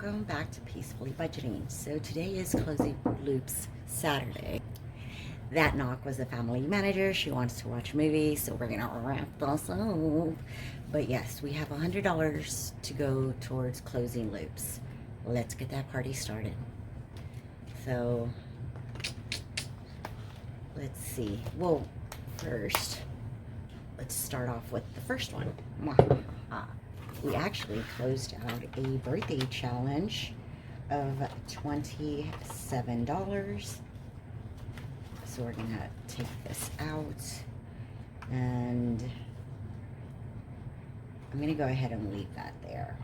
welcome back to Peacefully Budgeting. So today is Closing Loops Saturday. That knock was the family manager. She wants to watch movies, so we're gonna wrap this up. But yes, we have $100 to go towards closing loops. Let's get that party started. So let's see. Well, first, let's start off with the first one. We actually closed out a birthday challenge of $27. So we're gonna take this out, and I'm gonna go ahead and leave that there.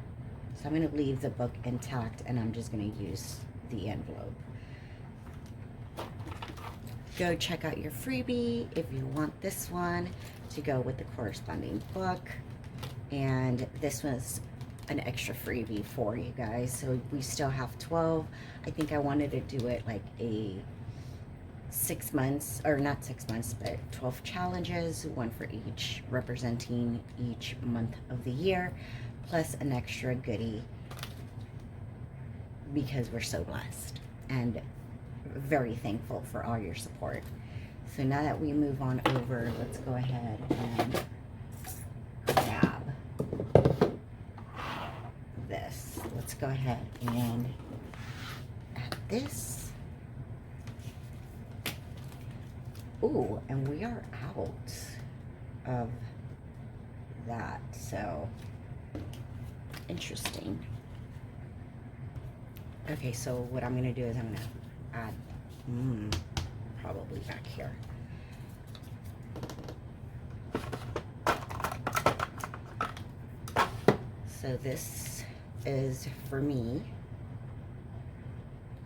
So I'm gonna leave the book intact, and I'm just gonna use the envelope. Go check out your freebie if you want this one to go with the corresponding book. And this was an extra freebie for you guys. So we still have 12. I think I wanted to do it like a 6 months, or not 6 months, but 12 challenges, one for each, representing each month of the year, plus an extra goodie, because we're so blessed and very thankful for all your support. So now that we move on over, let's go ahead and grab this. Let's go ahead and add this. Ooh, and we are out of that, so interesting. Okay, so what I'm gonna do is I'm gonna add probably back here. So this is for me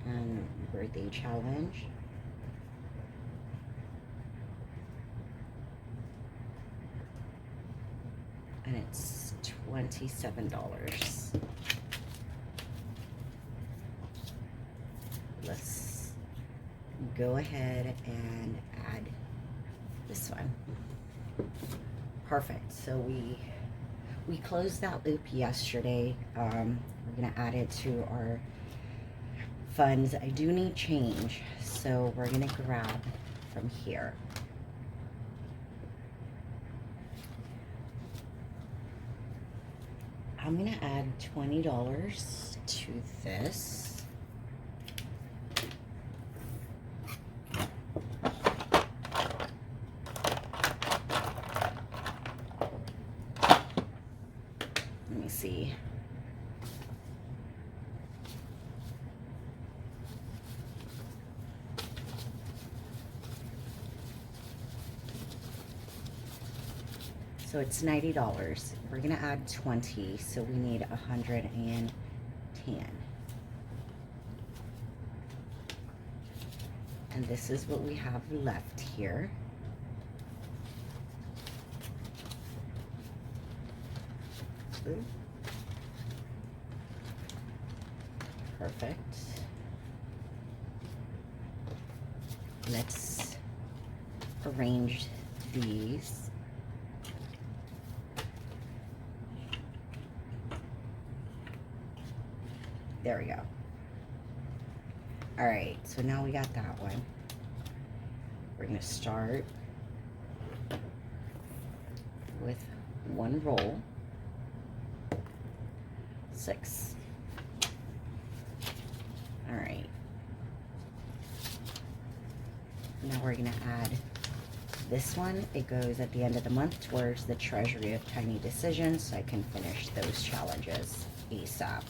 and birthday challenge. And it's $27. Let's go ahead and add this one. Perfect. So we closed that loop yesterday. We're gonna add it to our funds. I do need change, so we're gonna grab from here. I'm gonna add $20 to this. Let me see. So it's $90. We're gonna add 20, so we need 110. And this is what we have left here. Ooh. Perfect. Let's arrange these. There we go. All right, so now we got that one. We're gonna start with one roll. 6. All right. Now we're gonna add this one. It goes at the end of the month towards the treasury of tiny decisions, so I can finish those challenges ASAP.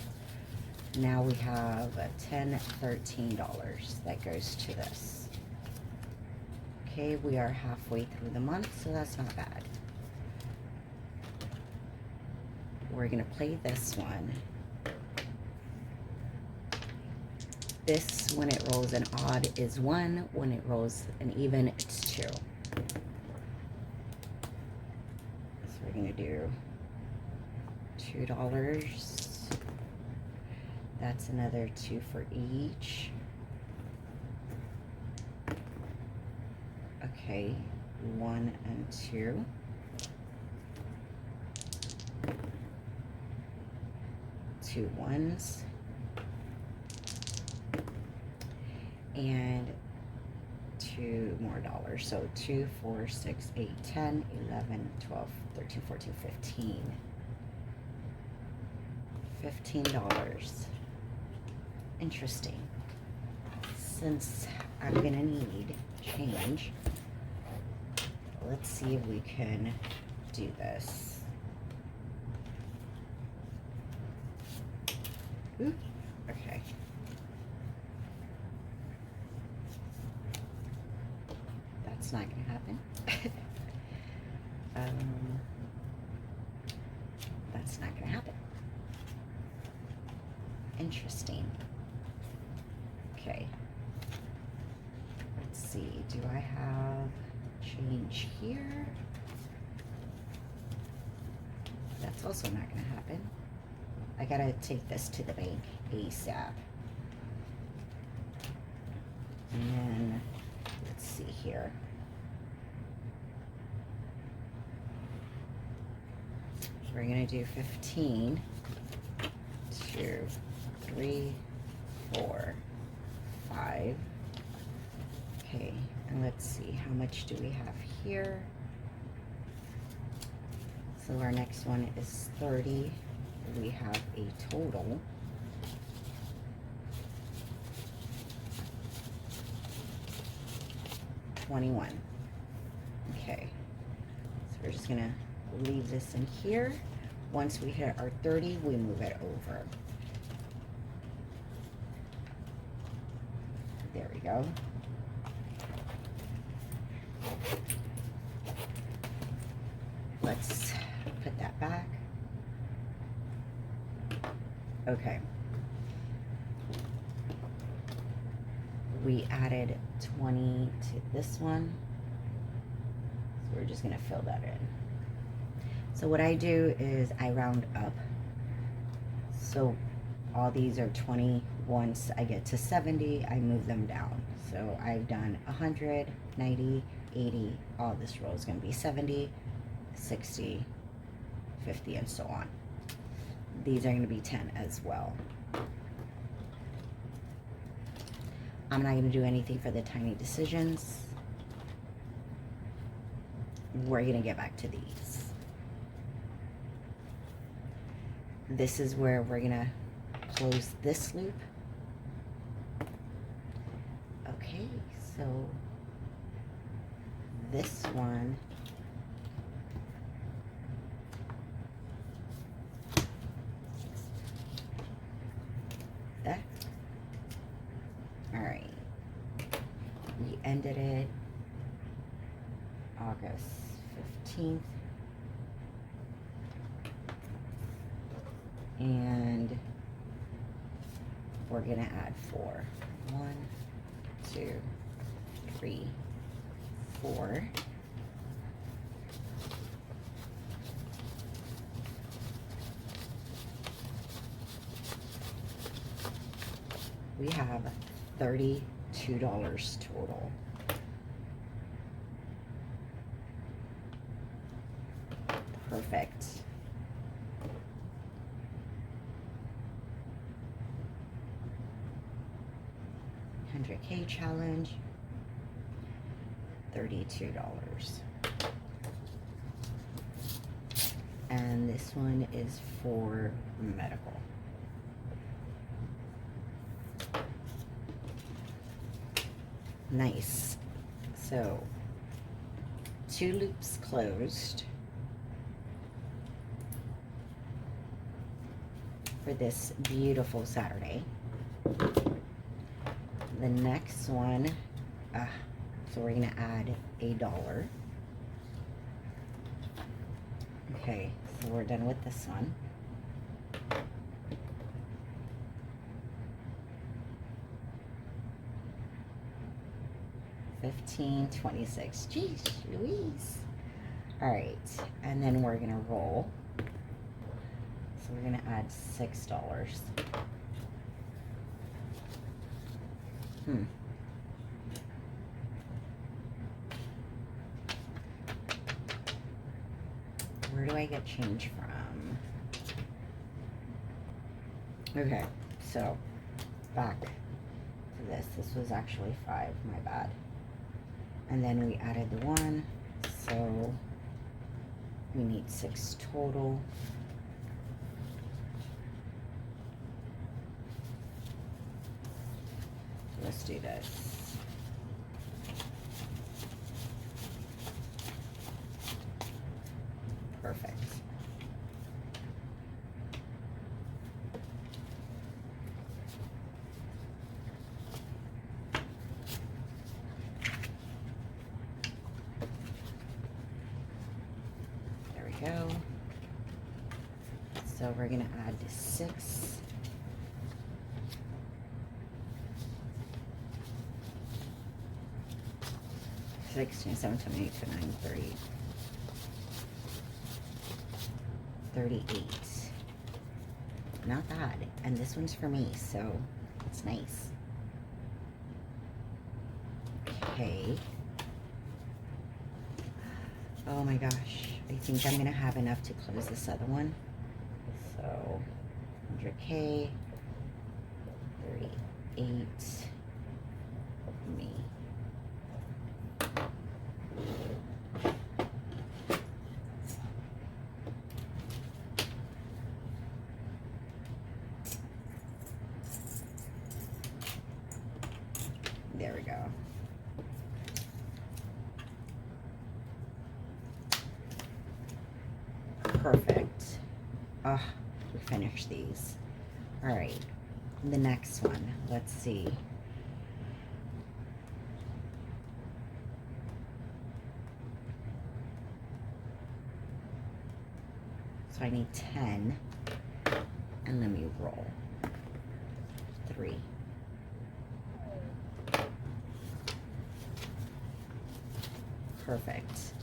Now we have $10, $13 that goes to this. Okay, we are halfway through the month, so that's not bad. We're gonna play this one. This, when it rolls an odd, is 1. When it rolls an even, it's 2. So we're gonna do $2. That's another 2 for each. Okay, 1 and 2. 2 ones. and 2 more dollars. So 2, 4, 6, 8, 10, 11, 12, 13, 14, 15. $15. Interesting. Since I'm gonna need change, let's see if we can do this. Ooh, okay. That's not gonna happen. That's not gonna happen. Interesting. Okay. Let's see. Do I have change here? That's also not going to happen. I gotta take this to the bank ASAP. And then, let's see here. We're going to do 15, 2, 3, 4, 5. Okay, and let's see, how much do we have here? So our next one is 30. We have a total. $21. Okay, so we're just gonna leave this in here. Once we hit our 30, we move it over. There we go. Let's put that back. Okay. We added 20 to this one. So we're just gonna fill that in. So what I do is I round up. So all these are 20. Once I get to 70, I move them down. So I've done 100, 90, 80. All this row is going to be 70, 60, 50, and so on. These are going to be 10 as well. I'm not going to do anything for the tiny decisions. We're going to get back to these. This is where we're going to close this loop. Okay, so this one that. All right, we ended it August 15th. And we're gonna add 4. 1, 2, 3, 4. We have $32 total. Perfect. $100K challenge, $32. And this one is for medical. Nice. So 2 loops closed for this beautiful Saturday. The next one, so we're gonna add $1. Okay, so we're done with this one. $15.26. Geez, Louise. All right, and then we're gonna roll. So we're gonna add $6. Where do I get change from? Okay, so back to this. This was actually 5, my bad. And then we added the 1, so we need 6 total. Let's do this. Perfect. There we go. So we're going to add 6. 16, 17, 18, 19, 30, 38. Not bad. And this one's for me, so it's nice. Okay. Oh my gosh. I think I'm going to have enough to close this other one. So, 100K, 38, me. There we go. Perfect. Oh, we finished these. All right, the next one. Let's see. So I need 10, and let me roll. 3. Perfect.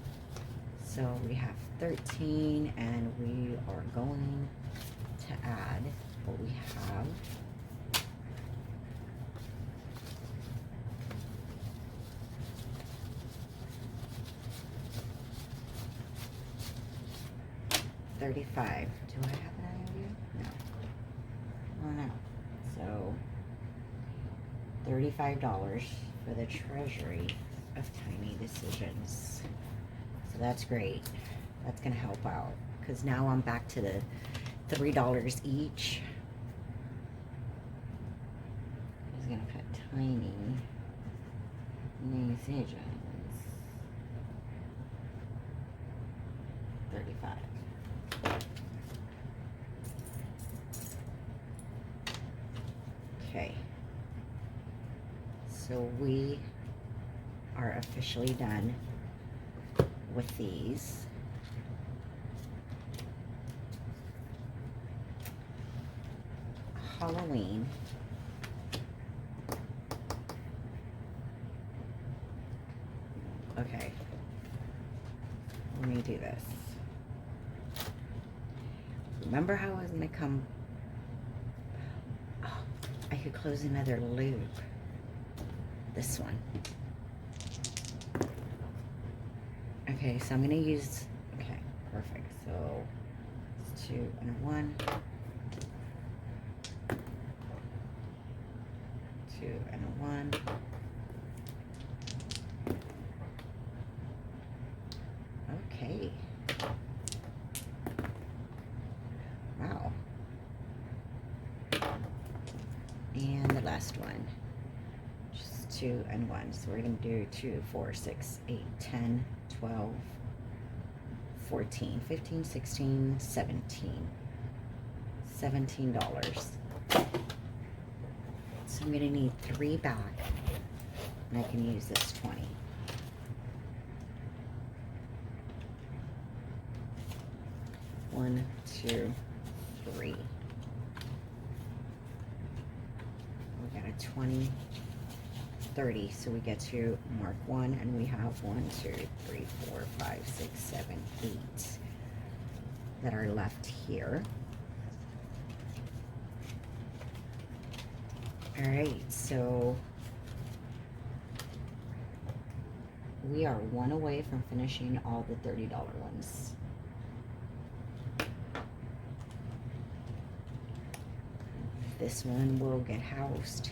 So we have 13, and we are going to add what we have. $35. Do I have an idea? No. Oh no. So $35 for the treasury of tiny decisions. So that's great. That's gonna help out because now I'm back to the $3 each. I'm just gonna put tiny decisions. 35. Okay. So we are officially done with these. Halloween. Okay. Let me do this. Remember how I was gonna come? Oh, I could close another loop. This one. Okay, so I'm gonna use, okay, perfect. So it's 2 and a 1. 2 and a 1. Okay. Wow. And the last one. Just 2 and 1. So we're gonna do 2, 4, 6, 8, 10, 12, 14, 15, 16, 17. $17. So I'm gonna need 3 back, and I can use this 20. One, 2, 3. We got a 20, 30. So we get to mark 1, and we have 1, 2, 3, 4, 5, 6, 7, 8 that are left here. All right, so we are 1 away from finishing all the $30 ones. This one will get housed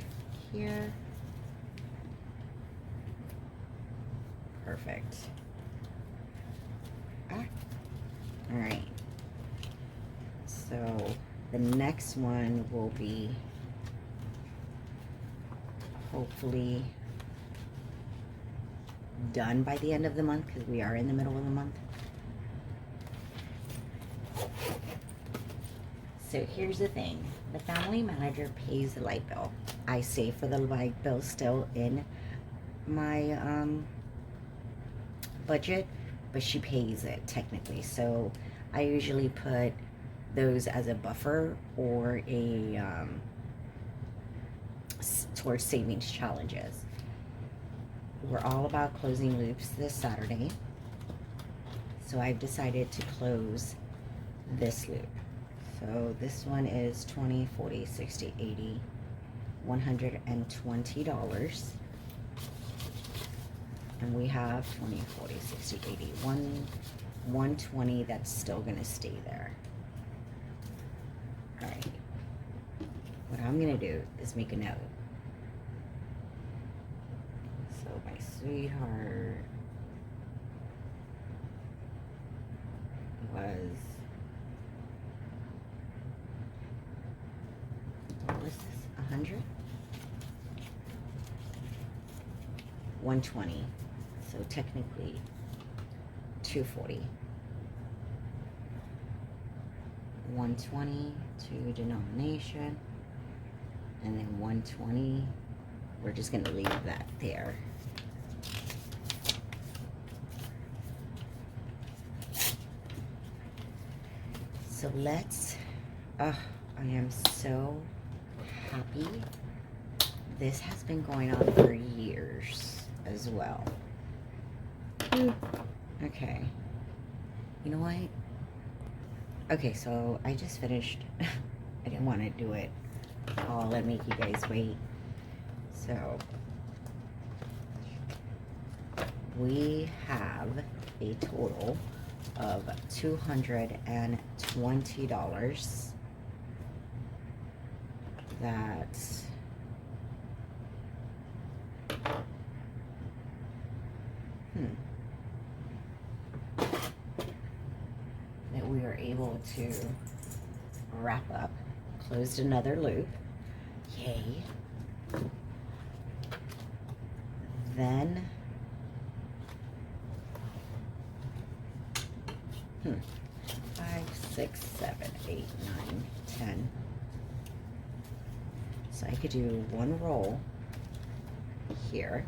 here. perfect. Ah. All right. So the next one will be hopefully done by the end of the month, because we are in the middle of the month. So here's the thing. The family manager pays the light bill. I save for the light bill still in my budget, but she pays it technically. So I usually put those as a buffer or a towards savings challenges. We're all about closing loops this Saturday, so I've decided to close this loop. So this one is 20, 40, 60, 80, $120. And we have 20, 40, 60, 80, 120 that's still gonna stay there. All right, what I'm gonna do is make a note. So my sweetheart was, what was this, 100? 120, so technically 240. 120 to denomination, and then 120, we're just gonna leave that there. So let's, I am so happy. This has been going on for years as well. Okay, you know what? Okay, so I just finished. I didn't want to do it all and make you guys wait. So we have a total of $220. That's that we are able to wrap up. Closed another loop. Yay. Then 5, 6, 7, 8, 9, 10. So I could do one roll here.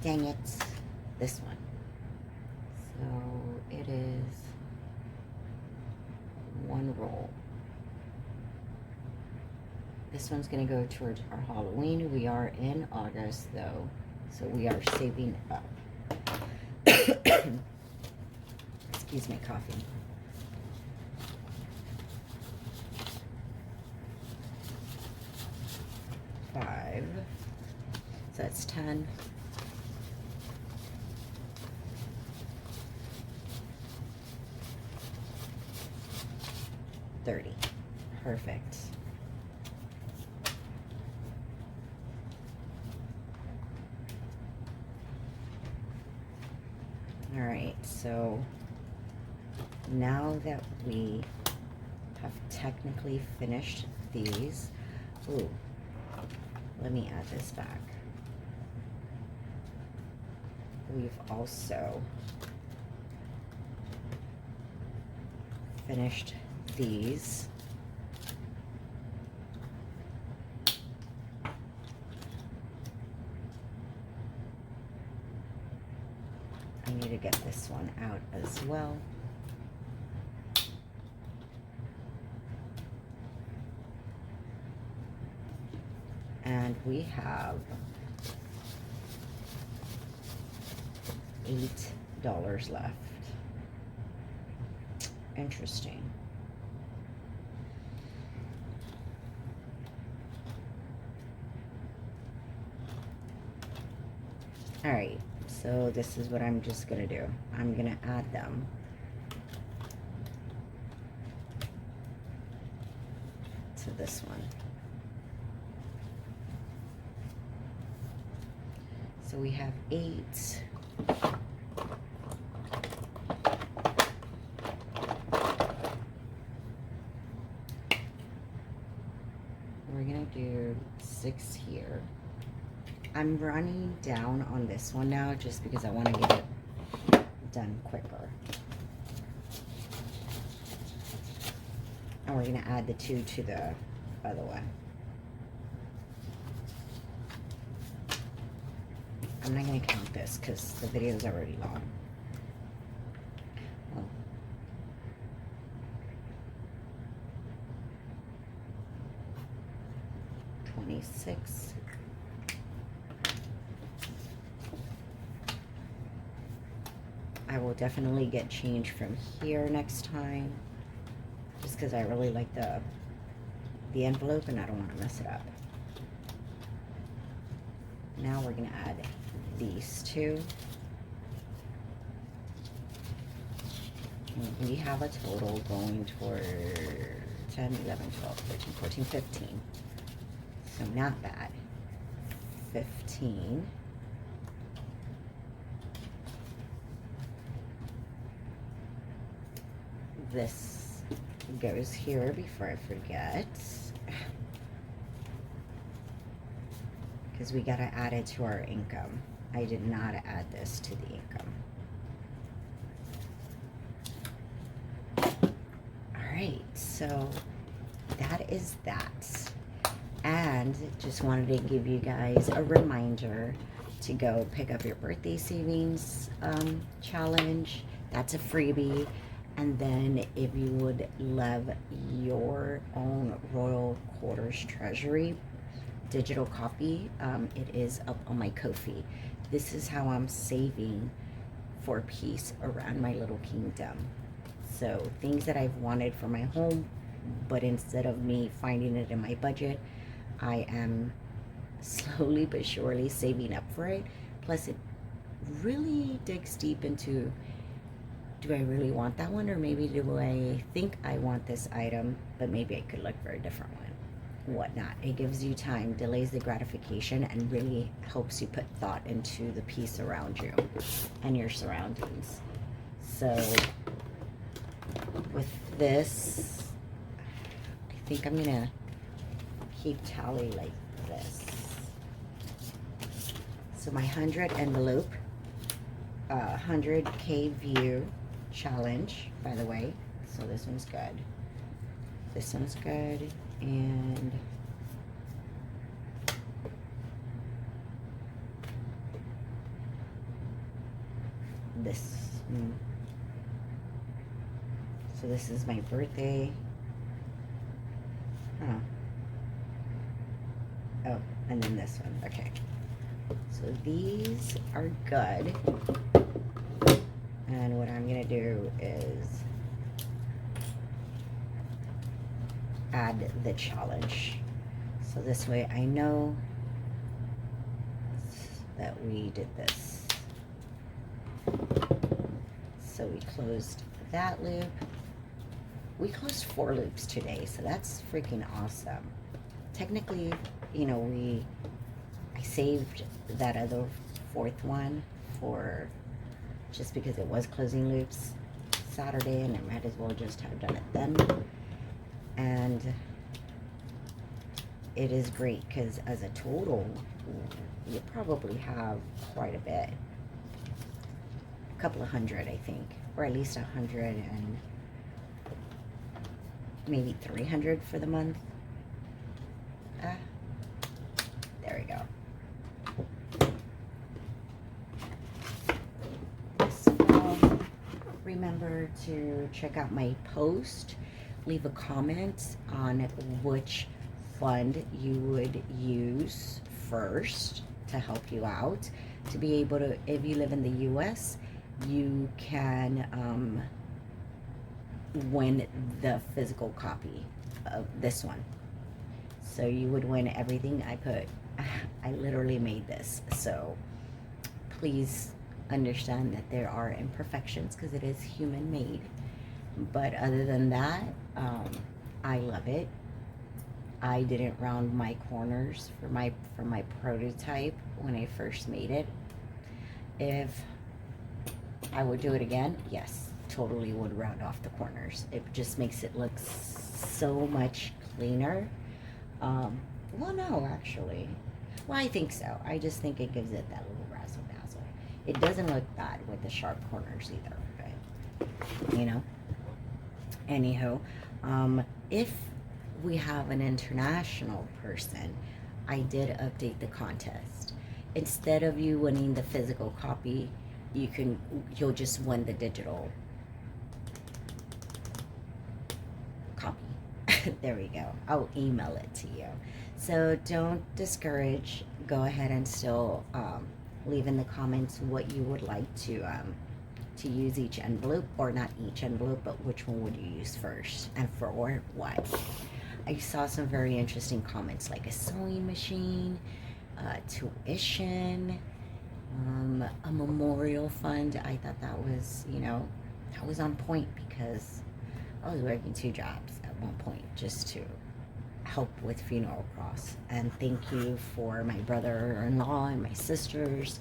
Dang it, this one. So it is one roll. This one's gonna go towards our Halloween. We are in August though, so we are saving up. Excuse me, coffee. Five. So that's 10. 30. Perfect. All right, so now that we have technically finished these, ooh, let me add this back. We've also finished these. I need to get this one out as well. And we have $8 left. Interesting. All right, so this is what I'm just gonna do. I'm gonna add them to this one. So we have 8. We're gonna do 6 here. I'm running down on this one now just because I want to get it done quicker. And we're gonna add the 2 to the other one. I'm not gonna count this because the video is already long. Well, 26. I will definitely get change from here next time, just because I really like the envelope and I don't want to mess it up. Now we're gonna add these 2. And we have a total going toward 10, 11, 12, 13, 14, 15. So not bad. 15. This goes here before I forget, because we got to add it to our income. I did not add this to the income. All right, so that is that. And just wanted to give you guys a reminder to go pick up your birthday savings challenge. That's a freebie. And then if you would love your own Royal Quarters Treasury digital copy, it is up on my Ko-Fi. This is how I'm saving for peace around my little kingdom. So things that I've wanted for my home, but instead of me finding it in my budget, I am slowly but surely saving up for it. Plus it really digs deep into, do I really want that one? Or maybe do I think I want this item, but maybe I could look for a different one, whatnot. It gives you time, delays the gratification, and really helps you put thought into the piece around you and your surroundings. So with this, I think I'm gonna keep tally like this. So my 100 envelope, 100K view challenge, by the way. So this one's good. This one's good. And this. So this is my birthday. Oh, and then this one. Okay. So these are good. And what I'm going to do is add the challenge. So this way I know that we did this. So we closed that loop. We closed 4 loops today, so that's freaking awesome. Technically, you know, I saved that other 4th one for just because it was closing loops Saturday, and I might as well just have done it then. And it is great because as a total, you probably have quite a bit. A couple of hundred, I think, or at least 100 and maybe 300 for the month. There we go. So remember to check out my post. Leave a comment on which fund you would use first to help you out. To be able to, if you live in the US, you can win the physical copy of this one. So you would win everything I put. I literally made this. So please understand that there are imperfections because it is human made. But other than that, I love it. I didn't round my corners for my prototype when I first made it. If I would do it again, yes, totally would round off the corners. It just makes it look so much cleaner. Well, no, actually. Well, I think so. I just think it gives it that little razzle dazzle. It doesn't look bad with the sharp corners either, but, you know. Anywho, if we have an international person, I did update the contest. Instead of you winning the physical copy, you'll just win the digital copy. There we go. I'll email it to you. So don't discourage. Go ahead and still leave in the comments what you would like to use each envelope, or not each envelope, but which one would you use first and for what. I saw some very interesting comments like a sewing machine, tuition, a memorial fund. I thought that was, that was on point, because I was working 2 jobs at one point just to help with funeral costs. And thank you for my brother-in-law and my sisters,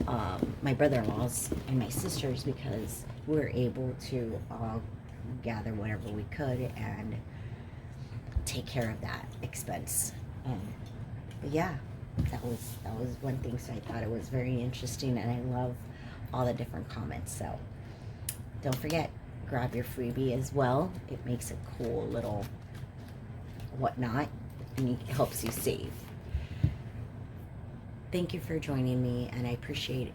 my brother-in-laws and my sisters, because we were able to gather whatever we could and take care of that expense. But yeah, that was one thing. So I thought it was very interesting, and I love all the different comments. So don't forget, grab your freebie as well. It makes a cool little whatnot, and it helps you save. Thank you for joining me, and I appreciate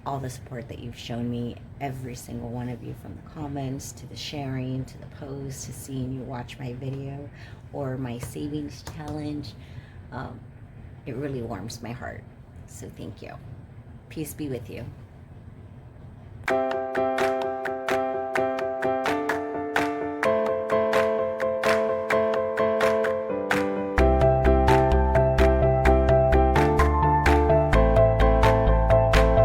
all the support that you've shown me, every single one of you, from the comments to the sharing to the posts to seeing you watch my video or my savings challenge. It really warms my heart. So thank you. Peace be with you.